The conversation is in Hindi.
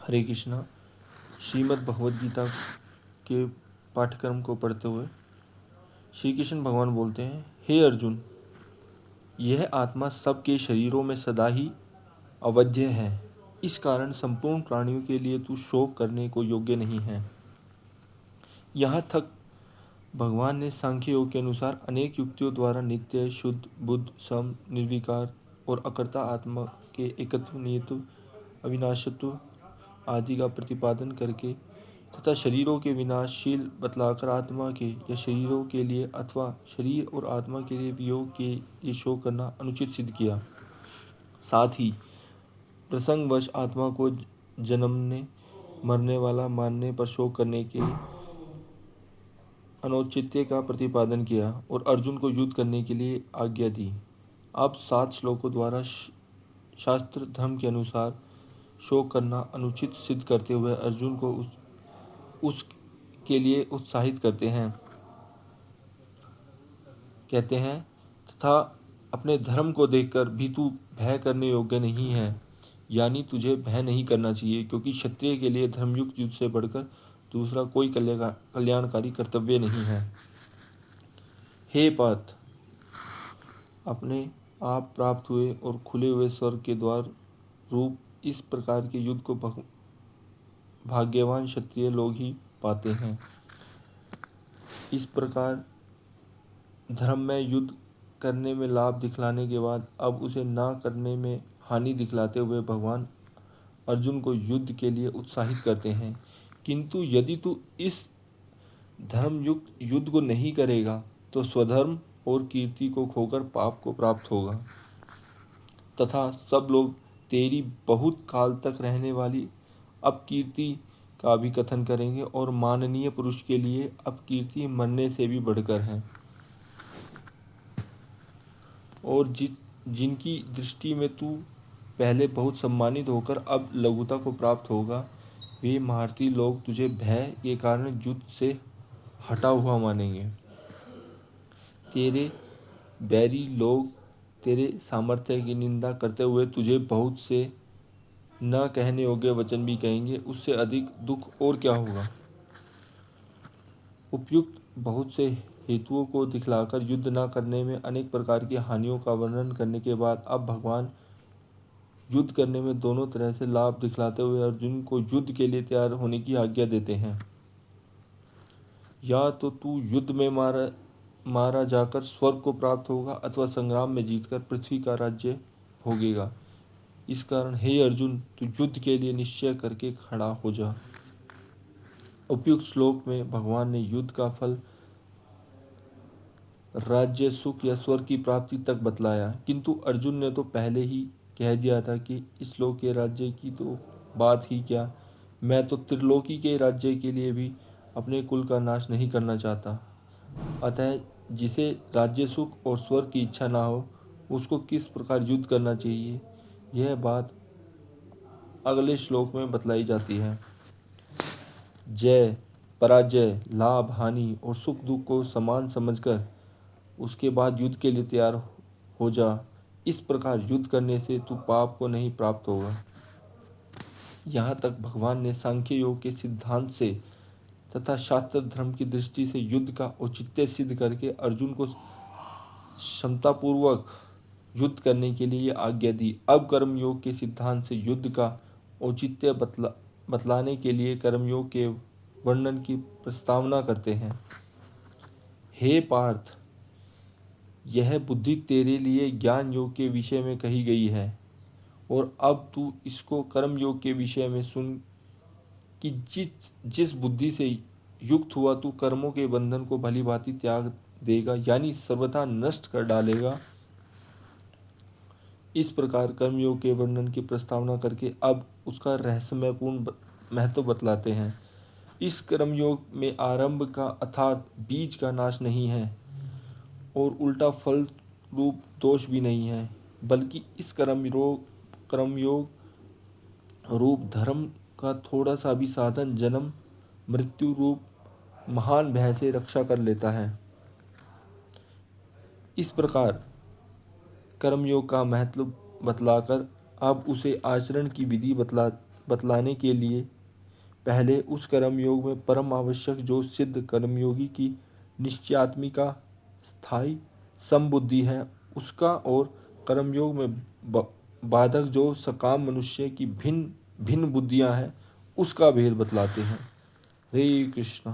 हरे कृष्णा। श्रीमद् भगवद गीता के पाठ्यक्रम को पढ़ते हुए श्री कृष्ण भगवान बोलते हैं, हे अर्जुन, यह आत्मा सबके शरीरों में सदा ही अवध्य है। इस कारण संपूर्ण प्राणियों के लिए तू शोक करने को योग्य नहीं है। यहाँ तक भगवान ने सांख्य योग के अनुसार अनेक युक्तियों द्वारा नित्य, शुद्ध, बुद्ध, सम, निर्विकार और अकर्ता आत्मा के एकत्व, नियत्व, अविनाशत्व आदि का प्रतिपादन करके तथा शरीरों के विनाशशील बतलाकर आत्मा के या शरीरों के लिए अथवा शरीर और आत्मा के लिए वियोग के लिए शोक करना अनुचित सिद्ध किया। साथ ही प्रसंगवश आत्मा को जन्मने मरने वाला मानने पर शोक करने के अनौचित्य का प्रतिपादन किया और अर्जुन को युद्ध करने के लिए आज्ञा दी। अब 7 श्लोकों द्वारा शास्त्र धर्म के अनुसार शोक करना अनुचित सिद्ध करते हुए अर्जुन को उसके लिए उत्साहित करते हैं। कहते हैं, तथा अपने धर्म को देखकर भी तू भय करने योग्य नहीं है, यानी तुझे भय नहीं करना चाहिए, क्योंकि क्षत्रिय के लिए धर्मयुक्त युद्ध से बढ़कर दूसरा कोई कल्याणकारी कर्तव्य नहीं है। हे पार्थ, अपने आप प्राप्त हुए और खुले हुए स्वर्ग के द्वार रूप इस प्रकार के युद्ध को भाग्यवान क्षत्रिय लोग ही पाते हैं। इस प्रकार धर्म में युद्ध करने में लाभ दिखलाने के बाद अब उसे ना करने में हानि दिखलाते हुए भगवान अर्जुन को युद्ध के लिए उत्साहित करते हैं। किंतु यदि तू इस धर्मयुक्त युद्ध को नहीं करेगा तो स्वधर्म और कीर्ति को खोकर पाप को प्राप्त होगा तथा सब लोग तेरी बहुत काल तक रहने वाली अपकीर्ति का भी कथन करेंगे और माननीय पुरुष के लिए अपकीर्ति मरने से भी बढ़कर है। और जिनकी दृष्टि में तू पहले बहुत सम्मानित होकर अब लघुता को प्राप्त होगा, वे महारथी लोग तुझे भय के कारण युद्ध से हटा हुआ मानेंगे। तेरे बैरी लोग तेरे सामर्थ्य की निंदा करते हुए तुझे बहुत से न कहने योग्य वचन भी कहेंगे। उससे अधिक दुख और क्या होगा। उपयुक्त बहुत से हेतुओं को दिखलाकर युद्ध न करने में अनेक प्रकार की हानियों का वर्णन करने के बाद अब भगवान युद्ध करने में दोनों तरह से लाभ दिखलाते हुए अर्जुन को युद्ध के लिए तैयार होने की आज्ञा देते हैं। या तो तू युद्ध में मारा जाकर स्वर्ग को प्राप्त होगा अथवा संग्राम में जीतकर पृथ्वी का राज्य भोगेगा। इस कारण हे अर्जुन, तू युद्ध के लिए निश्चय करके खड़ा हो जा। उपयुक्त श्लोक में भगवान ने युद्ध का फल राज्य, सुख या स्वर्ग की प्राप्ति तक बतलाया, किंतु अर्जुन ने तो पहले ही कह दिया था कि इस लोक के राज्य की तो बात ही क्या, मैं तो त्रिलोकी के राज्य के लिए भी अपने कुल का नाश नहीं करना चाहता। अतः जिसे राज्य, सुख और स्वर्ग की इच्छा ना हो, उसको किस प्रकार युद्ध करना चाहिए, यह बात अगले श्लोक में बतलाई जाती है। जय, पराजय, लाभ, हानि और सुख दुख को समान समझकर उसके बाद युद्ध के लिए तैयार हो जा। इस प्रकार युद्ध करने से तू पाप को नहीं प्राप्त होगा। यहाँ तक भगवान ने सांख्य योग के सिद्धांत से तथा शास्त्र धर्म की दृष्टि से युद्ध का औचित्य सिद्ध करके अर्जुन को क्षमतापूर्वक युद्ध करने के लिए आज्ञा दी। अब कर्मयोग के सिद्धांत से युद्ध का औचित्य बतलाने के लिए कर्मयोग के वर्णन की प्रस्तावना करते हैं। हे पार्थ, यह बुद्धि तेरे लिए ज्ञान योग के विषय में कही गई है और अब तू इसको कर्म योग के विषय में सुन कि जिस बुद्धि से युक्त हुआ तू कर्मों के बंधन को भली भांति त्याग देगा, यानी सर्वथा नष्ट कर डालेगा। इस प्रकार कर्मयोग के वर्णन की प्रस्तावना करके अब उसका रहस्यमयपूर्ण महत्व बतलाते हैं। इस कर्मयोग में आरंभ का अर्थात बीज का नाश नहीं है और उल्टा फल रूप दोष भी नहीं है, बल्कि इस कर्मयोग रूप धर्म का थोड़ा सा भी साधन जन्म मृत्यु रूप महान भय से रक्षा कर लेता है। इस प्रकार कर्मयोग का महत्व बतलाकर अब उसे आचरण की विधि बतलाने के लिए पहले उस कर्मयोग में परम आवश्यक जो सिद्ध कर्मयोगी की निश्चयात्मिका स्थायी समबुद्धि है उसका, और कर्मयोग में बाधक जो सकाम मनुष्य की भिन्न भिन्न बुद्धियां हैं उसका भेद बतलाते हैं। हरे कृष्णा।